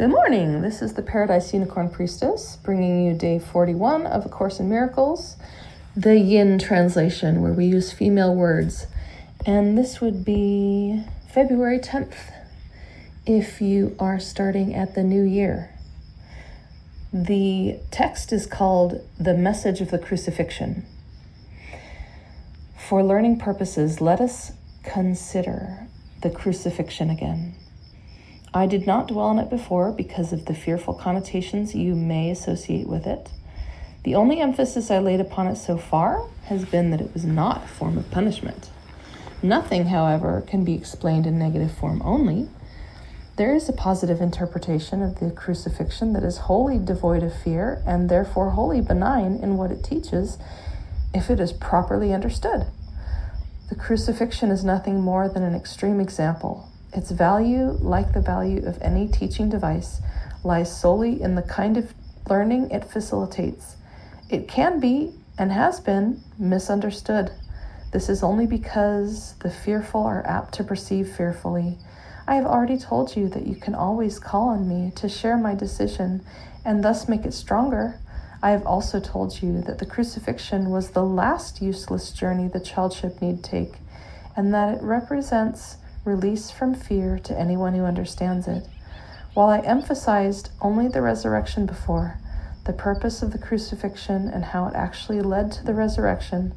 Good morning. This is the Paradise Unicorn Priestess, bringing you day 41 of A Course in Miracles, the Yin translation, where we use female words. And this would be February 10th, if you are starting at the new year. The text is called The Message of the Crucifixion. For learning purposes, let us consider the crucifixion again. I did not dwell on it before because of the fearful connotations you may associate with it. The only emphasis I laid upon it so far has been that it was not a form of punishment. Nothing, however, can be explained in negative form only. There is a positive interpretation of the crucifixion that is wholly devoid of fear and therefore wholly benign in what it teaches if it is properly understood. The crucifixion is nothing more than an extreme example. Its value, like the value of any teaching device, lies solely in the kind of learning it facilitates. It can be, and has been, misunderstood. This is only because the fearful are apt to perceive fearfully. I have already told you that you can always call on me to share my decision and thus make it stronger. I have also told you that the crucifixion was the last useless journey the childship need take, and that it represents release from fear to anyone who understands it. While I emphasized only the resurrection before, the purpose of the crucifixion and how it actually led to the resurrection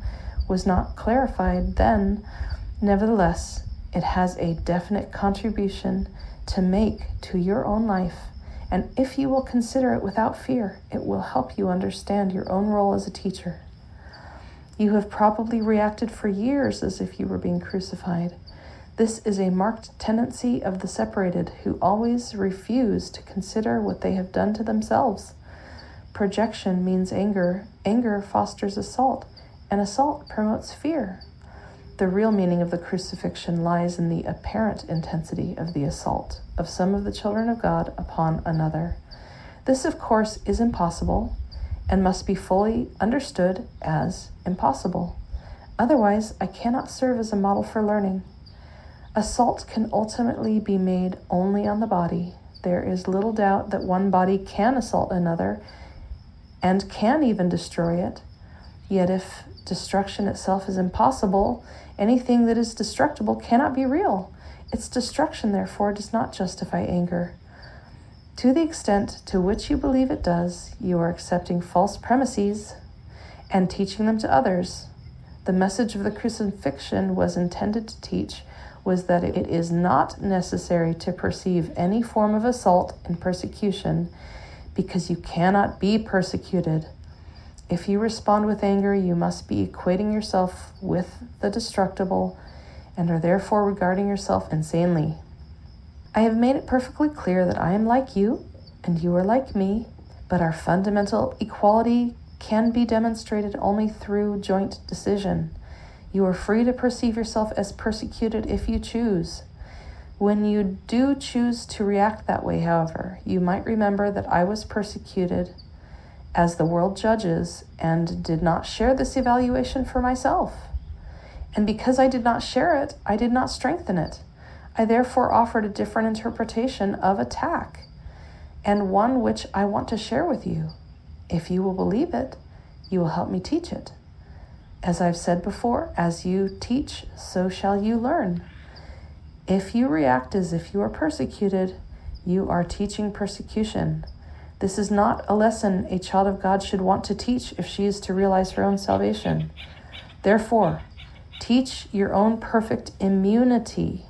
was not clarified then. Nevertheless, it has a definite contribution to make to your own life, and if you will consider it without fear, it will help you understand your own role as a teacher. You have probably reacted for years as if you were being crucified. This is a marked tendency of the separated who always refuse to consider what they have done to themselves. Projection means anger. Anger fosters assault, and assault promotes fear. The real meaning of the crucifixion lies in the apparent intensity of the assault of some of the children of God upon another. This, of course, is impossible and must be fully understood as impossible. Otherwise, I cannot serve as a model for learning. Assault can ultimately be made only on the body. There is little doubt that one body can assault another and can even destroy it. Yet if destruction itself is impossible, anything that is destructible cannot be real. Its destruction, therefore, does not justify anger. To the extent to which you believe it does, you are accepting false premises and teaching them to others. The message of the crucifixion was intended to teach was that it is not necessary to perceive any form of assault and persecution because you cannot be persecuted. If you respond with anger, you must be equating yourself with the destructible and are therefore regarding yourself insanely. I have made it perfectly clear that I am like you and you are like me, but our fundamental equality can be demonstrated only through joint decision. You are free to perceive yourself as persecuted if you choose. When you do choose to react that way, however, you might remember that I was persecuted as the world judges and did not share this evaluation for myself. And because I did not share it, I did not strengthen it. I therefore offered a different interpretation of attack, and one which I want to share with you. If you will believe it, you will help me teach it. As I've said before, as you teach, so shall you learn. If you react as if you are persecuted, you are teaching persecution. This is not a lesson a child of God should want to teach if she is to realize her own salvation. Therefore, teach your own perfect immunity,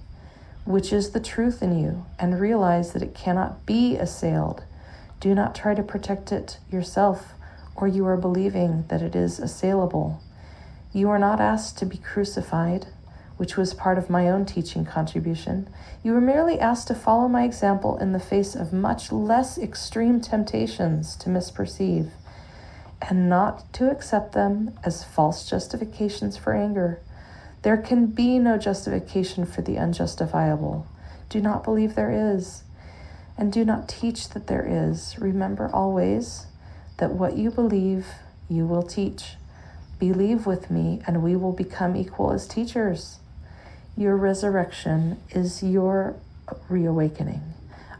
which is the truth in you, and realize that it cannot be assailed. Do not try to protect it yourself, or you are believing that it is assailable. You are not asked to be crucified, which was part of my own teaching contribution. You were merely asked to follow my example in the face of much less extreme temptations to misperceive. and not to accept them as false justifications for anger. There can be no justification for the unjustifiable. Do not believe there is, and do not teach that there is. Remember always that what you believe, you will teach. Believe with me, and we will become equal as teachers. Your resurrection is your reawakening.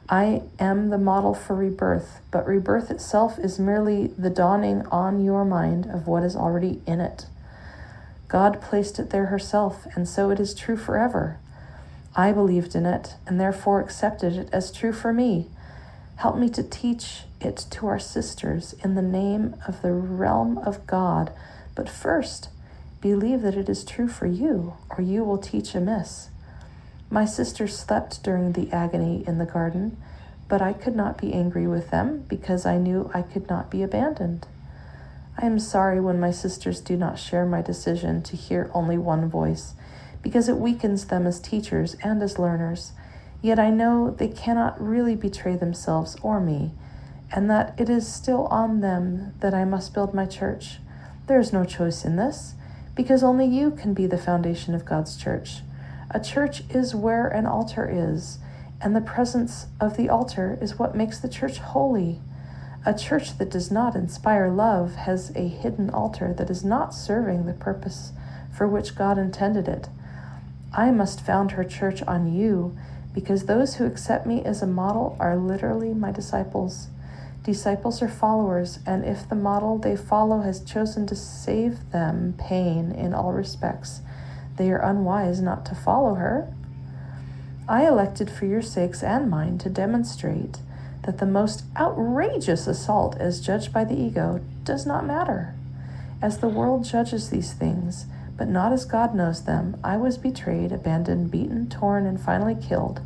I am the model for rebirth, but rebirth itself is merely the dawning on your mind of what is already in it. God placed it there herself, and so it is true forever. I believed in it, and therefore accepted it as true for me. Help me to teach it to our sisters in the name of the realm of God, but first, believe that it is true for you, or you will teach amiss. My sisters slept during the agony in the garden, but I could not be angry with them because I knew I could not be abandoned. I am sorry when my sisters do not share my decision to hear only one voice, because it weakens them as teachers and as learners. Yet I know they cannot really betray themselves or me, and that it is still on them that I must build my church. There is no choice in this, because only you can be the foundation of God's church. A church is where an altar is, and the presence of the altar is what makes the church holy. A church that does not inspire love has a hidden altar that is not serving the purpose for which God intended it. I must found her church on you, because those who accept me as a model are literally my disciples. Disciples are followers, and if the model they follow has chosen to save them pain in all respects, they are unwise not to follow her. I elected for your sakes and mine to demonstrate that the most outrageous assault as judged by the ego does not matter. As the world judges these things, but not as God knows them, I was betrayed, abandoned, beaten, torn, and finally killed.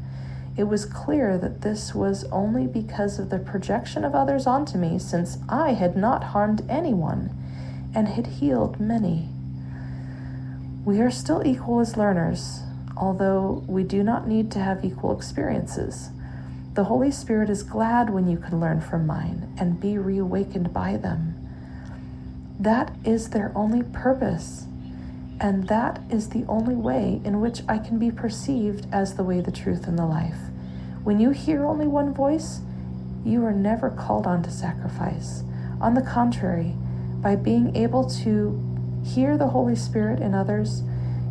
It was clear that this was only because of the projection of others onto me, since I had not harmed anyone and had healed many. We are still equal as learners, although we do not need to have equal experiences. The Holy Spirit is glad when you can learn from mine and be reawakened by them. That is their only purpose, and that is the only way in which I can be perceived as the way, the truth, and the life. When you hear only one voice, you are never called on to sacrifice. On the contrary, by being able to hear the Holy Spirit in others,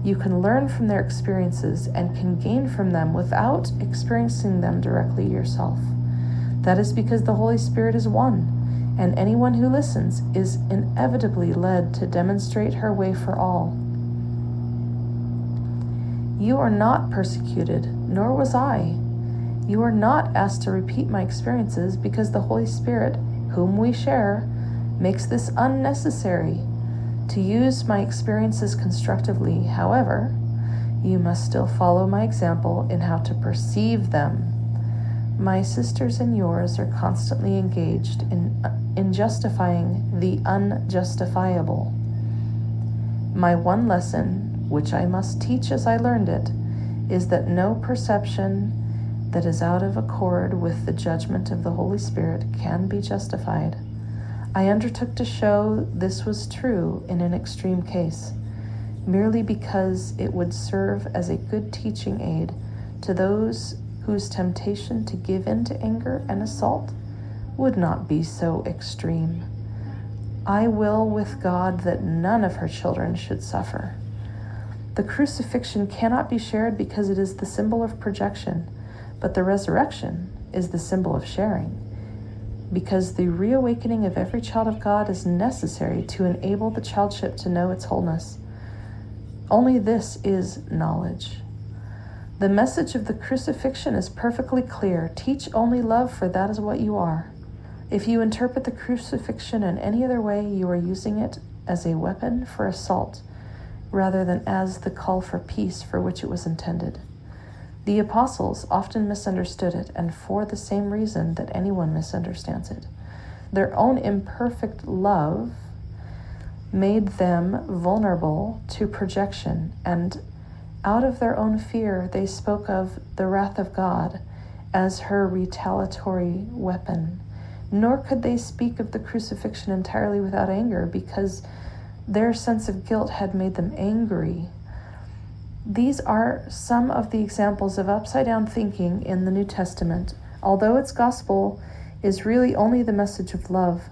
you can learn from their experiences and can gain from them without experiencing them directly yourself. That is because the Holy Spirit is one, and anyone who listens is inevitably led to demonstrate her way for all. You are not persecuted, nor was I. You are not asked to repeat my experiences because the Holy Spirit, whom we share, makes this unnecessary. To use my experiences constructively, however, you must still follow my example in how to perceive them. My sisters and yours are constantly engaged in justifying the unjustifiable. My one lesson, which I must teach as I learned it, is that no perception that is out of accord with the judgment of the Holy Spirit can be justified. I undertook to show this was true in an extreme case, merely because it would serve as a good teaching aid to those whose temptation to give in to anger and assault would not be so extreme. I will with God that none of her children should suffer. The crucifixion cannot be shared because it is the symbol of projection, but the resurrection is the symbol of sharing, because the reawakening of every child of God is necessary to enable the childship to know its wholeness. Only this is knowledge. The message of the crucifixion is perfectly clear. Teach only love, for that is what you are. If you interpret the crucifixion in any other way, you are using it as a weapon for assault, rather than as the call for peace for which it was intended. The apostles often misunderstood it, and for the same reason that anyone misunderstands it. Their own imperfect love made them vulnerable to projection, and out of their own fear they spoke of the wrath of God as her retaliatory weapon. Nor could they speak of the crucifixion entirely without anger, because their sense of guilt had made them angry. These are some of the examples of upside-down thinking in the New Testament, although its gospel is really only the message of love.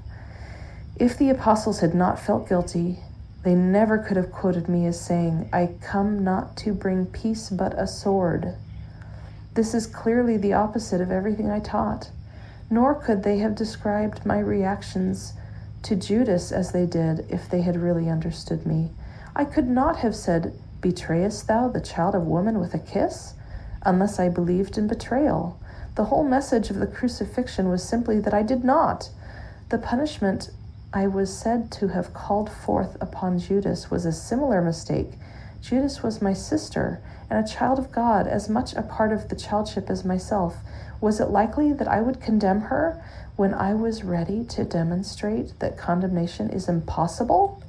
If the apostles had not felt guilty, they never could have quoted me as saying, "I come not to bring peace but a sword." This is clearly the opposite of everything I taught. Nor could they have described my reactions to Judas as they did if they had really understood me. I could not have said, "Betrayest thou the child of woman with a kiss?" unless I believed in betrayal. The whole message of the crucifixion was simply that I did not. The punishment I was said to have called forth upon Judas was a similar mistake. Judas was my sister and a child of God, as much a part of the childship as myself. Was it likely that I would condemn her when I was ready to demonstrate that condemnation is impossible?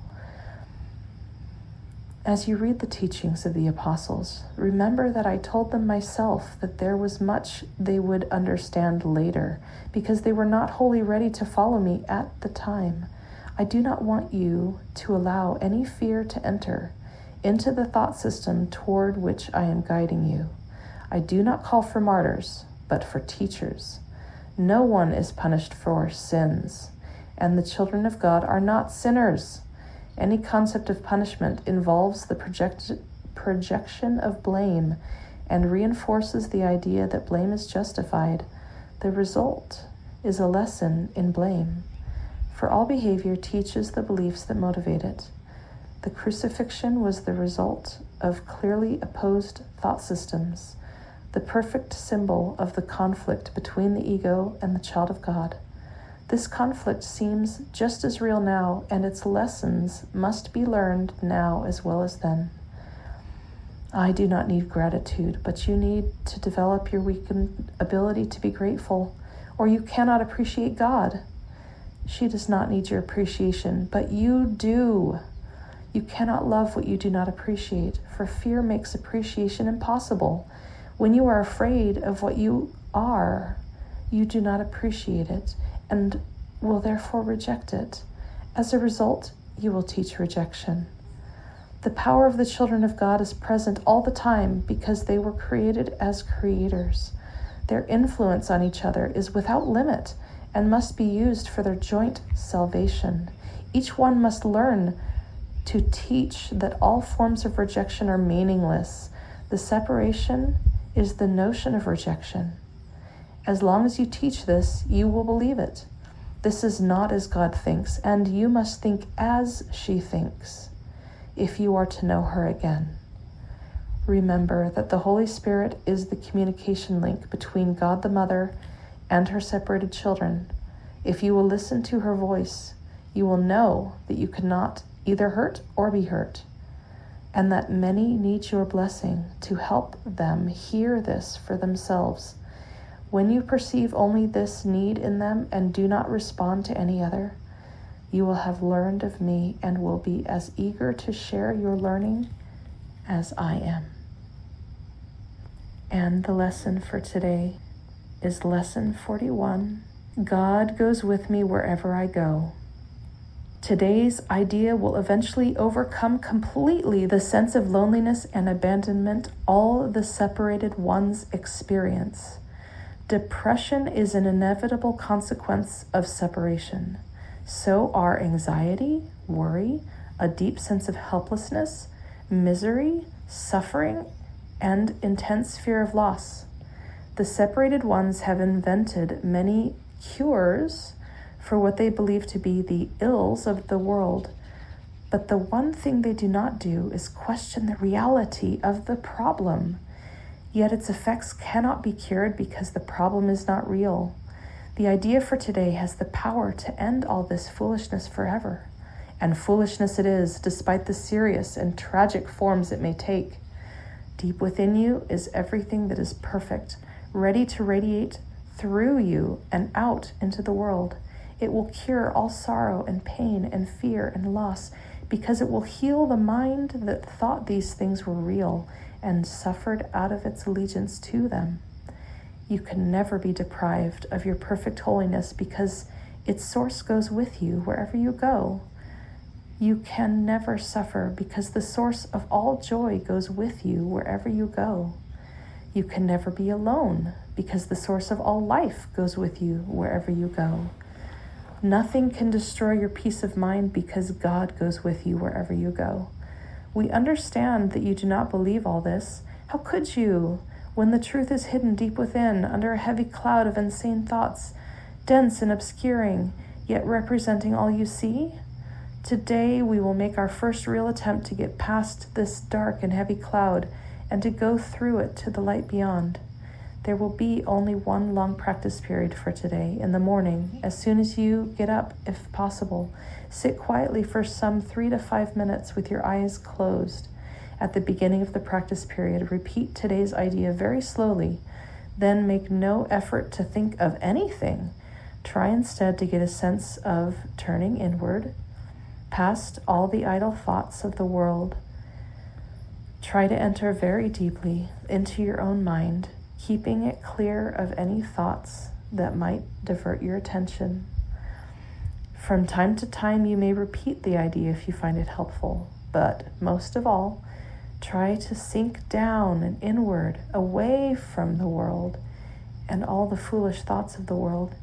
As you read the teachings of the apostles, remember that I told them myself that there was much they would understand later, because they were not wholly ready to follow me at the time. I do not want you to allow any fear to enter into the thought system toward which I am guiding you. I do not call for martyrs, but for teachers. No one is punished for sins, and the children of God are not sinners. Any concept of punishment involves the projection of blame and reinforces the idea that blame is justified. The result is a lesson in blame, for all behavior teaches the beliefs that motivate it. The crucifixion was the result of clearly opposed thought systems, the perfect symbol of the conflict between the ego and the child of God. This conflict seems just as real now, and its lessons must be learned now as well as then. I do not need gratitude, but you need to develop your weakened ability to be grateful, or you cannot appreciate God. She does not need your appreciation, but you do. You cannot love what you do not appreciate, for fear makes appreciation impossible. When you are afraid of what you are, you do not appreciate it, and will therefore reject it. As a result, you will teach rejection. The power of the children of God is present all the time because they were created as creators. Their influence on each other is without limit and must be used for their joint salvation. Each one must learn to teach that all forms of rejection are meaningless. The separation is the notion of rejection. As long as you teach this, you will believe it. This is not as God thinks, and you must think as she thinks if you are to know her again. Remember that the Holy Spirit is the communication link between God the Mother and her separated children. If you will listen to her voice, you will know that you cannot either hurt or be hurt, and that many need your blessing to help them hear this for themselves. When you perceive only this need in them and do not respond to any other, you will have learned of me and will be as eager to share your learning as I am. And the lesson for today is lesson 41. God goes with me wherever I go. Today's idea will eventually overcome completely the sense of loneliness and abandonment all the separated ones experience. Depression is an inevitable consequence of separation. So are anxiety, worry, a deep sense of helplessness, misery, suffering, and intense fear of loss. The separated ones have invented many cures for what they believe to be the ills of the world. But the one thing they do not do is question the reality of the problem. Yet its effects cannot be cured because the problem is not real. The idea for today has the power to end all this foolishness forever. And foolishness it is, despite the serious and tragic forms it may take. Deep within you is everything that is perfect, ready to radiate through you and out into the world. It will cure all sorrow and pain and fear and loss, because it will heal the mind that thought these things were real and suffered out of its allegiance to them. You can never be deprived of your perfect holiness, because Its source goes with you wherever you go. You can never suffer because the source of all joy goes with you wherever you go. You can never be alone because the source of all life goes with you wherever you go. Nothing can destroy your peace of mind because God goes with you wherever you go. We understand that you do not believe all this. How could you, when the truth is hidden deep within, under a heavy cloud of insane thoughts, dense and obscuring, yet representing all you see? Today we will make our first real attempt to get past this dark and heavy cloud and to go through it to the light beyond. There will be only one long practice period for today. In the morning, as soon as you get up, if possible, sit quietly for some 3 to 5 minutes with your eyes closed. At the beginning of the practice period, repeat today's idea very slowly. Then make no effort to think of anything. Try instead to get a sense of turning inward, past all the idle thoughts of the world. Try to enter very deeply into your own mind, keeping it clear of any thoughts that might divert your attention. From time to time, you may repeat the idea if you find it helpful, but most of all, try to sink down and inward, away from the world and all the foolish thoughts of the world.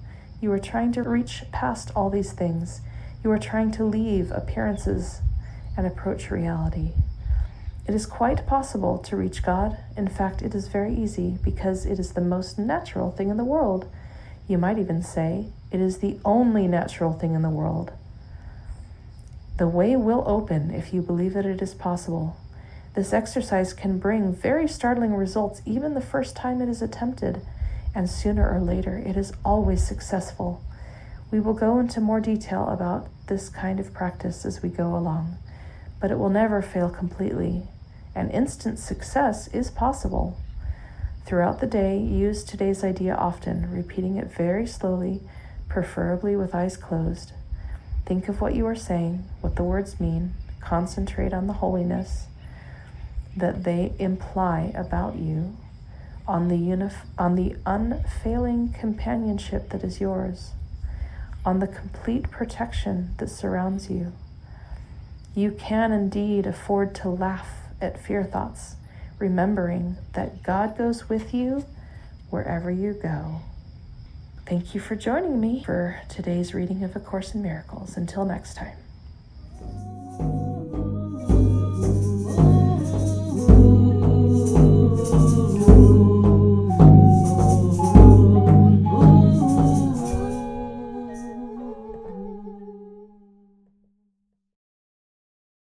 You are trying to reach past all these things. You are trying to leave appearances and approach reality. It is quite possible to reach God. In fact, it is very easy because it is the most natural thing in the world. You might even say it is the only natural thing in the world. The way will open if you believe that it is possible. This exercise can bring very startling results even the first time it is attempted, and sooner or later it is always successful. We will go into more detail about this kind of practice as we go along, but it will never fail completely. An instant success is possible. Throughout the day, use today's idea often, repeating it very slowly, preferably with eyes closed. Think of what you are saying, what the words mean. Concentrate on the holiness that they imply about you, on the unfailing companionship that is yours, on the complete protection that surrounds you. You can indeed afford to laugh at fear thoughts, remembering that God goes with you wherever you go. Thank you for joining me for today's reading of A Course in Miracles. Until next time.